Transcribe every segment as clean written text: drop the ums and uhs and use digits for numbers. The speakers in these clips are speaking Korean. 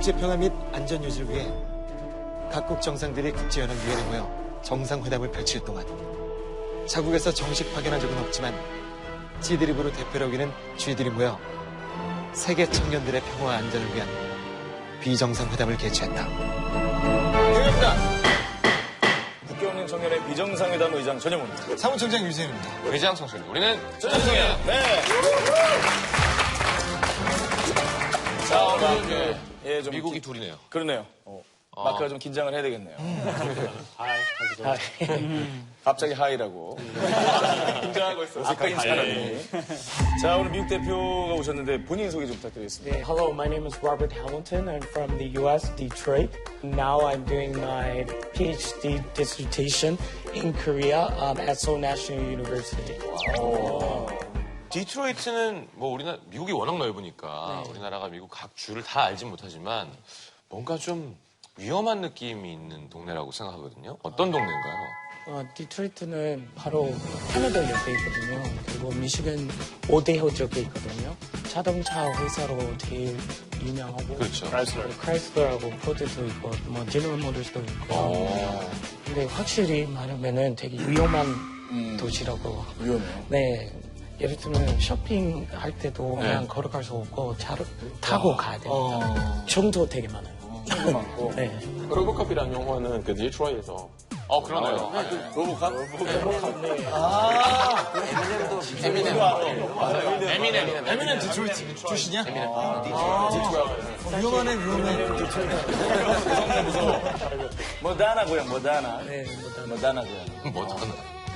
국제평화 및 안전 유지를 위해 각국 정상들이 국제연합위원회에 모여 정상회담을 펼칠 동안 자국에서 정식 파견한 적은 없지만 지드립으로 대표를 여기는 쥐들이 모여 세계 청년들의 평화와 안전을 위한 비정상회담을 개최한다. 반갑습니다. 국경 없는 청년의 비정상회담 의장 전영훈입니다. 사무총장 유세윤입니다. 의장 성수입니다. 우리는 전영훈이야. 네. 자, 오늘 예, 좀 미국이 둘이네요. 그러네요. 마크가 좀 긴장을 해야 되겠네요. 갑자기 하이라고. 긴장하고 있어. 어색하게 잘하네. 자, 오늘 미국 대표가 오셨는데 본인 소개 좀 부탁드리겠습니다. Hello, my name is Robert Hamilton. I'm from the U.S., Detroit. Now I'm doing my PhD dissertation in Korea at Seoul National University. 디트로이트는 뭐 미국이 워낙 넓으니까 우리나라가 미국 각 주를 다 알진 못하지만 뭔가 좀 위험한 느낌이 있는 동네라고 생각하거든요. 어떤 동네인가요? 디트로이트는 바로 캐나다 옆에 있거든요. 그리고 미시간 오데호 쪽에 있거든요. 자동차 회사로 제일 유명하고 그렇죠. 크라이슬러하고 포드도 있고 뭐 제너럴 모터스도 있고. 근데 확실히 말하면은 되게 위험한 도시라고. 위험해요. 네. 예를 들면 쇼핑할 때도 그냥 걸어갈 수 없고 차를 타고 가야 됩니다. 정도 되게 많아요. 총도 많고. 네. 로보캅이라는 용어는 그 디트로이트에서 그러네요. 로보캅? 에미넴 디트로이트 출신이야? 위험하네, 위험해. 모다나 고향, 모다나. 네, 모다나 고향. 뭐든.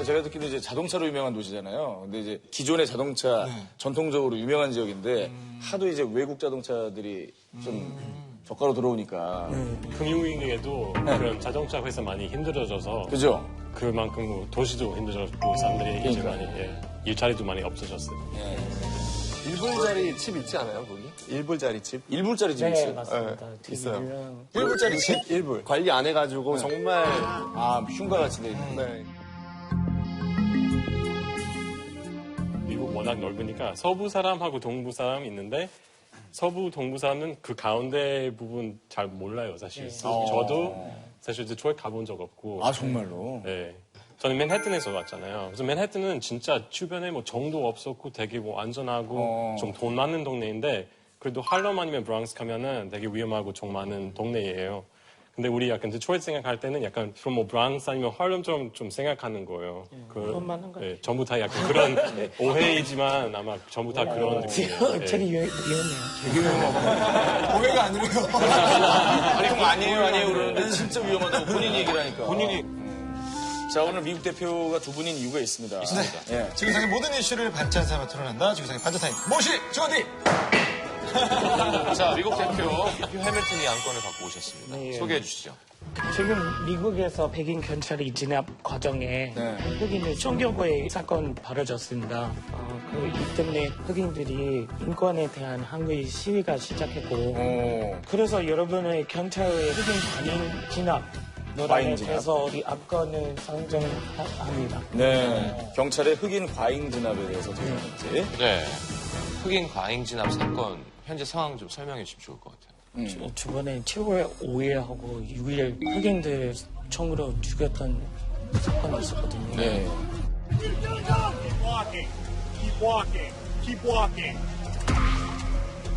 제가 듣기로 이제 자동차로 유명한 도시잖아요. 근데 이제 기존의 자동차 전통적으로 유명한 지역인데 하도 이제 외국 자동차들이 좀 저가로 들어오니까. 금융위기에도 그런 자동차 회사 많이 힘들어져서 그죠? 그만큼 도시도 힘들어졌고 사람들이 이제 많이 일자리도 많이 없어졌어요. 1불짜리 칩 있지 않아요, 거기? 1불짜리 칩? 1불짜리 집이 네, 있어요. 맞습니다. 되게 있어요. 유명. 1불짜리 집? 1불. 관리 안 해가지고 정말. 흉가 같이 돼 있는. 네. 미국 워낙 넓으니까 서부 사람하고 동부 사람이 있는데 서부 동부 사람은 그 가운데 부분 잘 몰라요, 사실. 저도 사실 디트로이트 가본 적 없고. 정말로? 네. 저는 맨해튼에서 왔잖아요. 그래서 맨해튼은 진짜 주변에 뭐 정도 없었고 되게 뭐 안전하고 좀 돈 많은 동네인데 그래도 할럼 아니면 브랑스 가면은 되게 위험하고 정 많은 동네예요. 근데 우리 약간 디트로이트 생각할 때는 약간 뭐 브랑스 아니면 할럼처럼 좀 생각하는 거예요. 그것만 거 네, 전부 다 약간 그런 오해이지만 아마 전부 다 그런 느낌이에요. 되게 위험해요. 오해가 아니래요. 아니에요 그러는데 진짜 위험하다고 본인이 얘기를 하니까. 자, 오늘 미국 대표가 두 분인 이유가 있습니다. 예. 지구상의 모든 이슈를 반찬 삼아 토론한다. 지구상의 반찬타임 모시 주어디. 자, 미국 대표 휴 해밀턴이 안건을 갖고 오셨습니다. 네. 소개해 주시죠. 지금 미국에서 백인 경찰이 진압 과정에 흑인의 총격의 사건 벌어졌습니다. 이 때문에 흑인들이 인권에 대한 한국의 시위가 시작했고 그래서 여러분의 경찰의 흑인 관인 진압 노란에 대해서 이 압권을 상정합니다. 네. 경찰의 흑인 과잉 진압에 대해서 어떻게 생각하는지. 네. 흑인 과잉 진압 사건 현재 상황 좀 설명해 주시면 좋을 것 같아요. 저번에 7월 5일하고 6일 흑인들 총으로 죽였던 사건이 있었거든요. 네. Keep walking. Keep walking. Keep walking.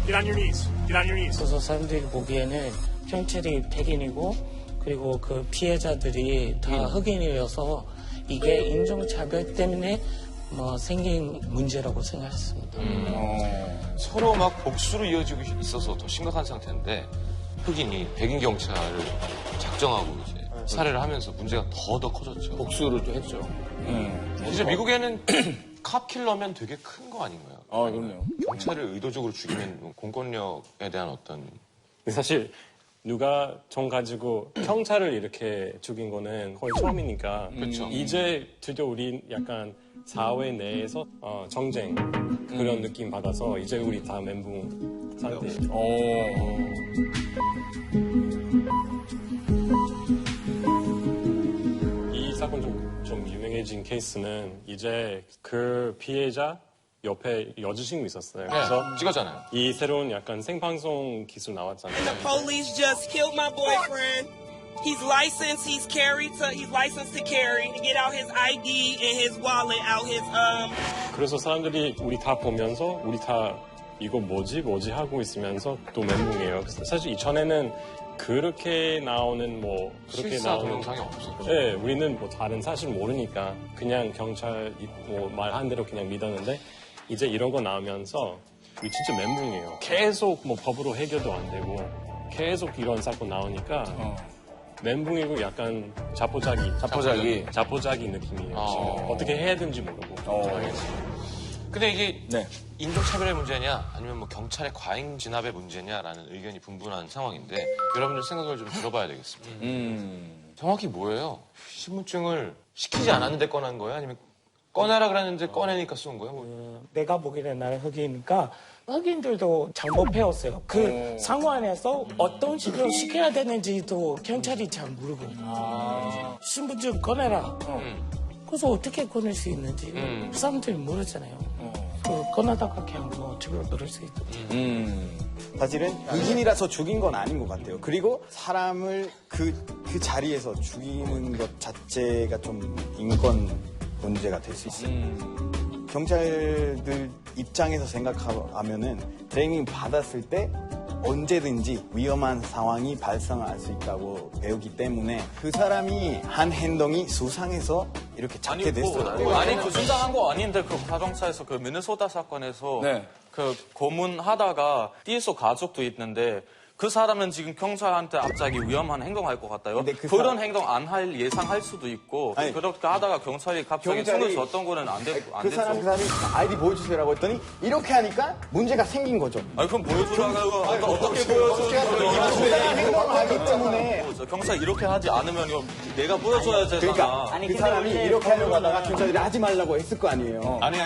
Get on your knees. Get on your knees. 그래서 사람들이 보기에는 경찰이 백인이고 그리고 그 피해자들이 다 흑인이어서 이게 인종차별 때문에 뭐 생긴 문제라고 생각했습니다. 서로 막 복수로 이어지고 있어서 더 심각한 상태인데 흑인이 백인 경찰을 작정하고 이제 살해를 하면서 문제가 더 커졌죠. 복수를 또 했죠. 이제 미국에는 캅킬러면 되게 큰 거 아닌가요? 그럼요. 경찰을 의도적으로 죽이면 공권력에 대한 어떤 사실 누가 총 가지고 경찰을 이렇게 죽인 거는 거의 처음이니까 그렇죠. 이제 드디어 우리 약간 사회 내에서 정쟁 그런 느낌 받아서 이제 우리 다 멘붕 상태예요. 이 사건 좀 유명해진 케이스는 이제 그 피해자 옆에 여자친구 있었어요. 네, 그래서 찍었잖아요. 이 새로운 약간 생방송 기술 나왔잖아요. The police just killed my boyfriend. He's licensed to carry. To get out his ID and his wallet, out his 그래서 사람들이 우리 다 보면서 우리 다 이거 뭐지 하고 있으면서 또 멘붕이에요. 사실 이전에는 그렇게 나오는 그렇게 실사 나오는 동영상이 없었죠. 네, 우리는 다른 사실 모르니까 그냥 경찰 말한 대로 그냥 믿었는데 이제 이런 거 나오면서 우리 진짜 멘붕이에요. 계속 법으로 해결도 안 되고 계속 이런 사건 나오니까 멘붕이고 약간 자포자기 느낌이에요. 지금. 어떻게 해야 되는지 모르고. 근데 이게 인종차별의 문제냐 아니면 경찰의 과잉 진압의 문제냐라는 의견이 분분한 상황인데 여러분들 생각을 좀 들어봐야 되겠습니다. 정확히 뭐예요? 신분증을 시키지 않았는데 꺼낸 거예요? 아니면 꺼내라 그랬는데 꺼내니까 쏜 거예요? 내가 보기에는 나는 흑인이니까 흑인들도 장법해왔어요. 그 상황에서 어떤 식으로 시켜야 되는지도 경찰이 잘 모르고 신분증 꺼내라. 그래서 어떻게 꺼낼 수 있는지 그 사람들이 모르잖아요. 꺼내다가 그냥 집으로 넣을 수 있죠. 사실은 흑인이라서 죽인 건 아닌 것 같아요. 그리고 사람을 그 자리에서 죽이는 것 자체가 좀 인권 문제가 될 수 있어요. 경찰들 입장에서 생각하면은 트레이닝 받았을 때 언제든지 위험한 상황이 발생할 수 있다고 배우기 때문에 그 사람이 한 행동이 수상해서 이렇게 잡게 됐어요. 아니 그 수상한 거 아닌데 그 자동차에서 그 미네소타 사건에서 그 고문하다가 띠에서 가족도 있는데 그 사람은 지금 경찰한테 갑자기 위험한 행동할 것 같아요. 그런 행동 안 할 예상할 수도 있고 그렇게 하다가 경찰이 갑자기 손을 줬던 거는 안 됐죠. 그 사람이 아이디 보여주세요라고 했더니 이렇게 하니까 문제가 생긴 거죠. 아니 그럼 보여주라고 어떻게 보여주는 행동을 하기 때문에 경찰 이렇게 하지 않으면 이거 내가 보여줘야 되잖아. 그러니까 그 사람이 이렇게 하려고 하다가 경찰들이 하지 말라고 했을 거 아니에요. 아니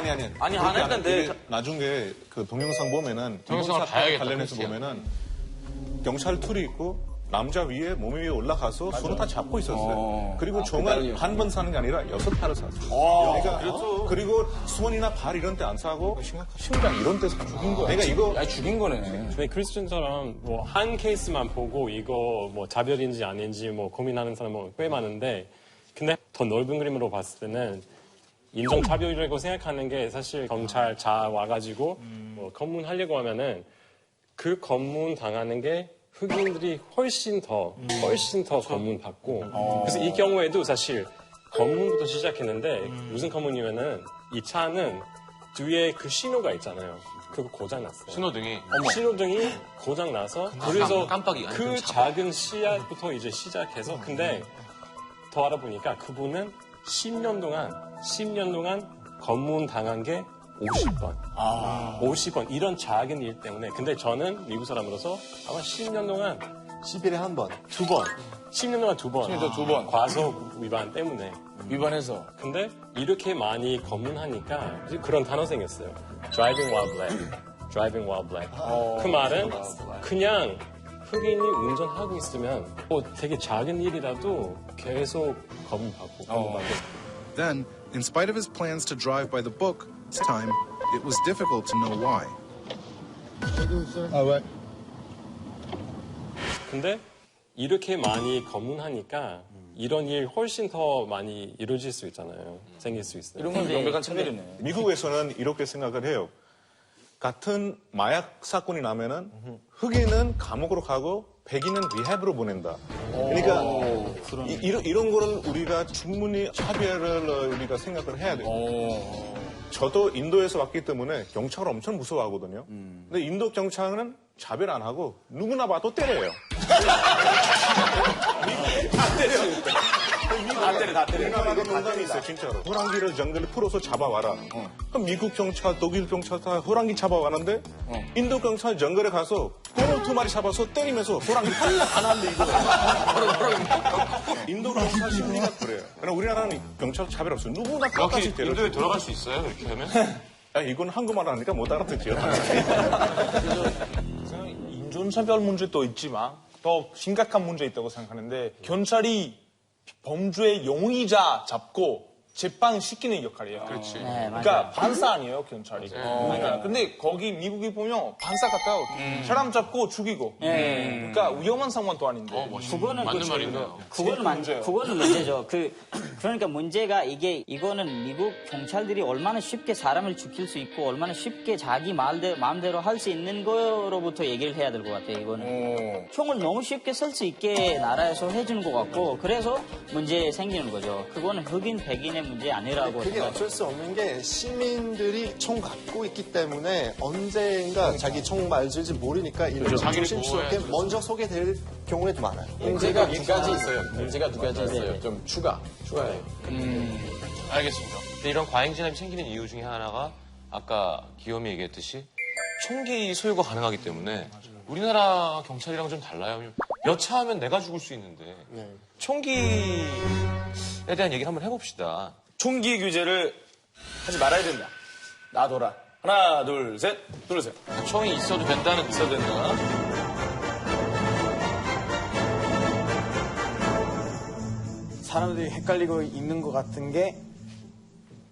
안 했는데 나중에 그 동영상 보면은 동영상을 봐야겠다, 관련해서 그렇지요. 보면은 경찰 툴이 있고 남자 위에 몸 위에 올라가서 손을 다 잡고 있었어요. 그리고 종을 한 번 사는 게 아니라 6팔을 샀어요. 그러니까 그리고 손이나 발 이런 데 안 사고 심장 이런 데서 죽인 거야. 내가 이거 죽인 거네. 근데 크리스천처럼 한 케이스만 보고 이거 자별인지 아닌지 고민하는 사람은 꽤 많은데 근데 더 넓은 그림으로 봤을 때는 인종차별이라고 생각하는 게 사실 경찰 와가지고 검문하려고 하면은 그 검문 당하는 게 흑인들이 훨씬 더 검문 받고 그래서 이 경우에도 사실 검문부터 시작했는데 무슨 검문이면은 이 차는 뒤에 그 신호가 있잖아요. 그거 고장 났어요. 신호등이 고장 나서 그래서 깜빡이 그 작은 씨앗부터 이제 시작해서 근데 더 알아보니까 그분은 10년 동안 검문 당한 게 50번. 50번. 이런 작은 일 때문에. 근데 저는 미국 사람으로서 아마 10년 동안 10일에 한 번. 2번. 10년 동안 2번. 10년 동안 2번. 과속 위반 때문에. 위반해서. 근데 이렇게 많이 검문하니까 그런 단어 생겼어요. Driving while black. Driving while black. 그 말은 그냥 흑인이 운전하고 있으면 되게 작은 일이라도 계속 검문받고. Then, in spite of his plans to drive by the book, this time it was difficult to know why. 근데 이렇게 많이 검문하니까 이런 일 훨씬 더 많이 이루어질 수 있잖아요. 생길 수 있어요. 이런 건 명백한 차별이네. 미국에서는 이렇게 생각을 해요. 같은 마약 사건이 나면은 흑인은 감옥으로 가고 백인은 리헵으로 보낸다. 그러니까 이런 거는 우리가 충분히 차별을 우리가 생각을 해야 돼요. 저도 인도에서 왔기 때문에 경찰을 엄청 무서워하거든요. 근데 인도 경찰은 차별 안 하고 누구나 봐도 때려요. 다 때려. 농담이 있어요, 진짜로. 호랑이를 정글에 풀어서 잡아와라. 그럼 미국 경찰, 독일 경찰 다 호랑이 잡아왔는데 인도 경찰 정글에 가서 꼬물 2마리 잡아서 때리면서 호랑이 안 한대 이거. 인도 경찰 심리가 그래요. 그럼 우리나라는 경찰 차별 없어요. 누구나 똑같이 때려. 인도에 들어갈 수 있어요? 그렇게 하면? 이건 한국말 하니까 못 알아듣죠. 인종차별 문제도 있지만 더 심각한 문제 있다고 생각하는데 경찰이 범죄의 용의자 잡고 재판시키는 역할이에요. 그렇지. 네, 그러니까 맞아요. 반사 아니에요, 경찰이. 그러니까 근데 거기 미국에 보면 반사 같아요. 사람 잡고 죽이고. 그러니까 위험한 상황도 아닌데. 그거는 맞는 말이네요. 그거는 문제죠. 그러니까 문제가 이거는 미국 경찰들이 얼마나 쉽게 사람을 죽일 수 있고 얼마나 쉽게 자기 마음대로 할 수 있는 거로부터 얘기를 해야 될 것 같아요. 이거는 총을 너무 쉽게 쓸 수 있게 나라에서 해주는 것 같고 그래서 문제 생기는 거죠. 그거는 흑인 백인의 문제 아니라고. 그게 어쩔 수 없는 게 시민들이 총 갖고 있기 때문에 언젠가 자기 총 맞을지 모르니까 이런 조심스럽게 먼저 소개될 경우에도 많아요. 문제가 두 가지 있어요. 문제가 두 가지 있어요. 좀 추가해요. 알겠습니다. 근데 이런 과잉 진압이 생기는 이유 중에 하나가 아까 기욤이 얘기했듯이 총기 소유가 가능하기 때문에 우리나라 경찰이랑 좀 달라요. 여차하면 내가 죽을 수 있는데 총기에 대한 얘기를 한번 해봅시다. 총기 규제를 하지 말아야 된다. 놔둬라. 하나, 둘, 셋. 누르세요. 총이 있어도 된다는 있어도 된다. 사람들이 헷갈리고 있는 것 같은 게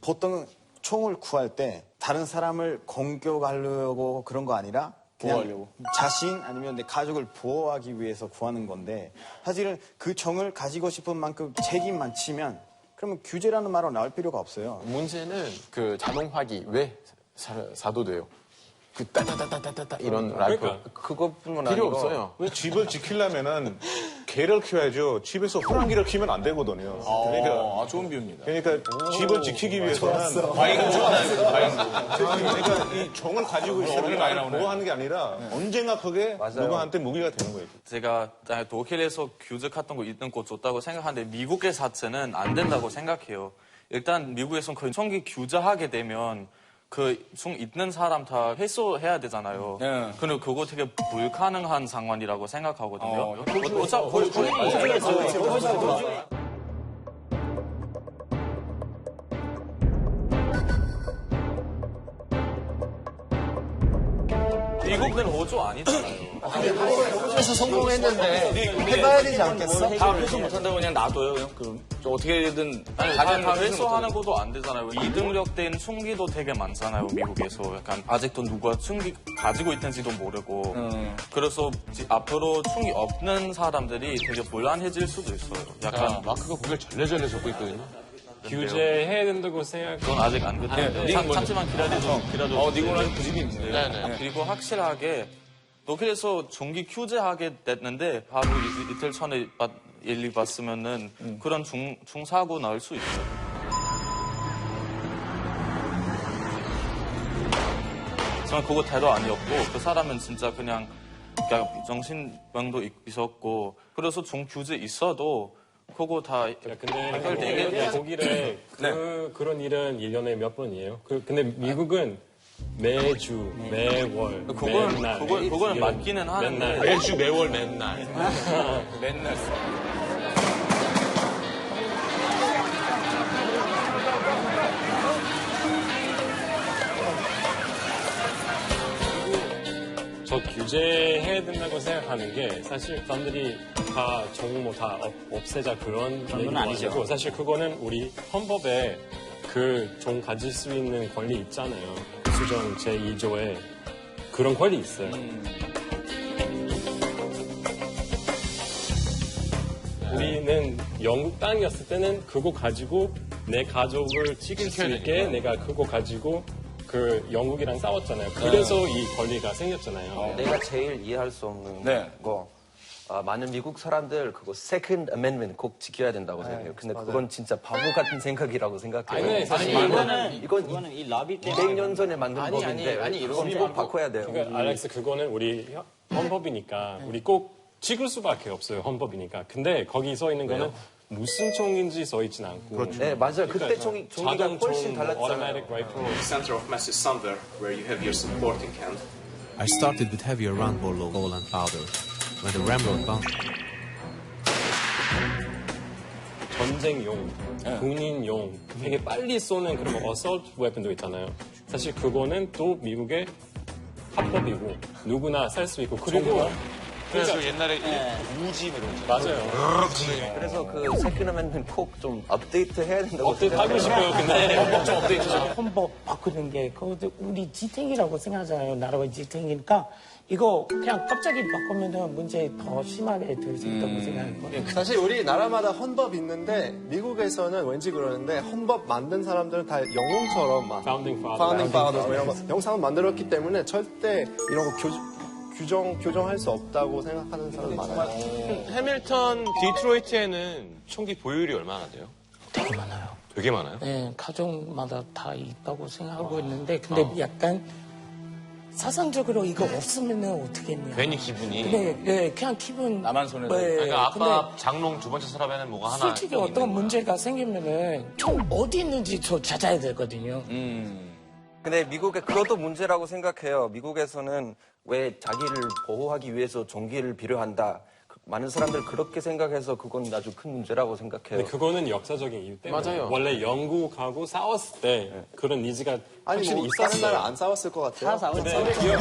보통 총을 구할 때 다른 사람을 공격하려고 그런 거 아니라 그냥 보호하려고. 자신 아니면 내 가족을 보호하기 위해서 구하는 건데 사실은 그 총을 가지고 싶은 만큼 책임만 지면 그러면 규제라는 말은 나올 필요가 없어요. 문제는 그 자동화기 왜 사도 돼요? 그 따따따따따따 이런 라이플 그것뿐만 필요 아니고 없어요. 왜 집을 지키려면은 개를 키워야죠. 집에서 호랑이를 키우면 안 되거든요. 그러니까 좋은 비유입니다. 그러니까 집을 지키기 위해서는 과잉 좋아하는 그러니까 이 종을 가지고 있으면 나를 보호하는 게 아니라 언젠가 그게 누구한테 무기가 되는 거예요. 제가 독일에서 규제 같은 거 있는 곳 좋다고 생각하는데 미국의 자체는 안 된다고 생각해요. 일단 미국에서는 그 총기 규제하게 되면 그 총 있는 사람 다 회수해야 되잖아요. 근데 그거 되게 불가능한 상황이라고 생각하거든요. 미국은 호주 아니잖아요. 호주에서 성공했는데 해봐야 되지 않겠어? 다 회수 못한다고 그냥 놔둬요. 그냥 그럼 어떻게든 다 회수하는 것도 안 되잖아요. 이등력된 총기도 되게 많잖아요. 미국에서 약간 아직도 누가 총기 가지고 있는지도 모르고 그래서 앞으로 총기 없는 사람들이 되게 불안해질 수도 있어요. 약간 마크가 고개를 절레절레 접고 있거든요. 규제해야 된다고 생각. 그건 아직 안 끝났는데 잠시만 기다려도 니고는 아직 그 집이 있는데. 네네. 그리고 확실하게 독일에서 총기 규제하게 됐는데 바로 이틀 전에 일리 봤으면은 그런 중사고 나올 수 있어요. 저는 그거 태도 아니었고 그 사람은 진짜 그냥 정신병도 있었고 그래서 종 규제 있어도 그거 다 근데 독일에 그런 일은 1년에 몇 번이에요. 근데 미국은 매주, 매월, 맨날. 그거는 맞기는 하는데. 매주, 매월, 맨날. 맨날. 저 규제해야 된다고 생각하는 게 사실 사람들이 다 종목 다 없애자 그런 얘기는 아니고 사실 그거는 우리 헌법에 그 종 가질 수 있는 권리 있잖아요. 수정 제2조에 그런 권리 있어요. 우리는 영국 땅이었을 때는 그거 가지고 내 가족을 지킬 수 있게 내가 그거 가지고 그 영국이랑 싸웠잖아요. 그래서 이 권리가 생겼잖아요. 내가 제일 이해할 수 없는 거 많은 미국 사람들 그거 Second Amendment 꼭 지켜야 된다고 생각해요. 근데 그건 진짜 바보 같은 생각이라고 생각해요. 이건 이 라비 때문에 200년 전에 만든 법인데 이건 꼭 바꿔야 돼요. 그러니까 알렉스 그거는 우리 헌법이니까 우리 꼭 지킬 수밖에 없어요. 헌법이니까. 근데 거기 써 있는 거는 무슨 총인지 써 있진 않고. 그렇죠. 네, 맞아요. 그때 종이가 훨씬 달랐잖아요. Center of mass is somewhere where you have your supporting hand. I started with heavier round ball of gold and powder. When the ramrod bounced. 전쟁용, 군인용, 되게 빨리 쏘는 그런 assault weapon도 있잖아요. 사실 그거는 또 미국의 합법이고 누구나 살 수 있고 그리고 그래서 옛날에 우지 이런 거 맞아요. 그래서 그 세컨 어멘트는 꼭 좀 업데이트 해야 된다고 업데이트 하고 싶어요. 근데 헌법 좀 업데이트 좀. 헌법 바꾸는 게 그것도 우리 지탱이라고 생각하잖아요. 나라가 지탱이니까 이거 그냥 갑자기 바꾸면 문제 더 심하게 될 수 있다고 생각하는 거예요. 사실 우리 나라마다 헌법 있는데 미국에서는 왠지 그러는데 헌법 만든 사람들은 다 영웅처럼 막 Founding Fathers 뭐 이런 거 영상을 만들었기 때문에 절대 이런 거 교정할 수 없다고 생각하는 사람 많아요. 해밀턴 디트로이트에는 총기 보유율이 얼마나 돼요? 되게 많아요. 되게 많아요? 네, 가정마다 다 있다고 생각하고 있는데 근데 약간 사상적으로 이거 없으면 어떻게 했냐. 괜히 기분이. 네, 그냥 기분. 나만 손해다. 네, 그러니까 아빠 근데 장롱 두 번째 서랍에는 뭐가 하나. 솔직히 어떤 문제가 생기면은 총 어디 있는지 저 찾아야 되거든요. 근데 미국에 그것도 문제라고 생각해요. 미국에서는 왜 자기를 보호하기 위해서 종기를 필요한다. 많은 사람들 그렇게 생각해서 그건 아주 큰 문제라고 생각해요. 근데 그거는 역사적인 이유 때문에. 맞아요. 원래 영국하고 싸웠을 때 그런 니즈가 아니 확실히 뭐 다른 있었어요. 나라 안 싸웠을 것 같아요. 다 싸웠어요. 근데 우리는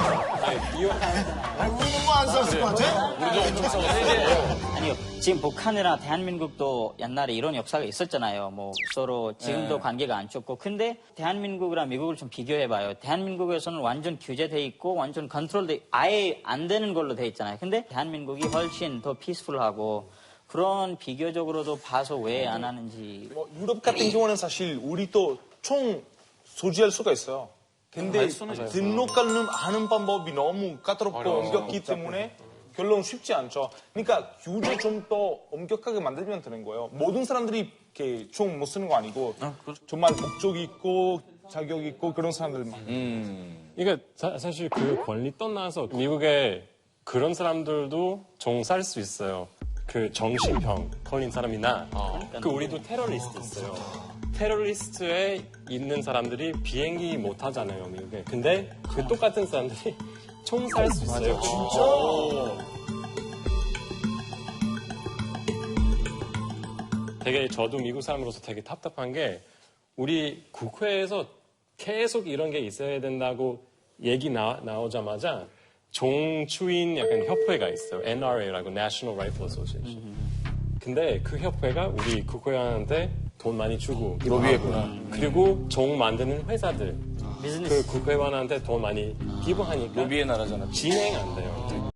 안 싸웠을 것 같아? 우리도 엄청 싸웠어요. 아니요. 지금 북한이나 대한민국도 옛날에 이런 역사가 있었잖아요. 뭐 서로 지금도 관계가 안 좋고. 근데 대한민국이랑 미국을 좀 비교해봐요. 대한민국에서는 완전 규제돼 있고 완전 컨트롤돼 아예 안 되는 걸로 돼 있잖아요. 근데 대한민국이 훨씬 더 피스풀하고 그런 비교적으로도 봐서 왜 안 하는지. 뭐 유럽 같은 경우는 사실 우리도 총 소지할 수가 있어요. 근데 등록하는 하는 방법이 너무 까다롭고 엄격히 때문에 결론 쉽지 않죠. 그러니까 규제 좀 더 엄격하게 만들면 되는 거예요. 모든 사람들이 이렇게 총 못 쓰는 거 아니고 정말 목적이 있고 자격이 있고 그런 사람들만. 그러니까 사실 그 권리 떠나서 미국에 그런 사람들도 종 살 수 있어요. 그 정신병 걸린 사람이나 그 우리도 테러리스트 있어요. 테러리스트에 있는 사람들이 비행기 못 하잖아요, 미국에. 근데 그 똑같은 사람들이 총 살 수 있어요. 맞아, 진짜? 되게 저도 미국 사람으로서 되게 답답한 게 우리 국회에서 계속 이런 게 있어야 된다고 얘기 나오자마자 종추인 약간 협회가 있어요. NRA라고 National Rifle Association. 근데 그 협회가 우리 국회의원한테 돈 많이 주고 로비했구나. 그리고 종 만드는 회사들 그 국회의원한테 돈 많이 기부하니까 로비의 나라잖아. 진행 안 돼요.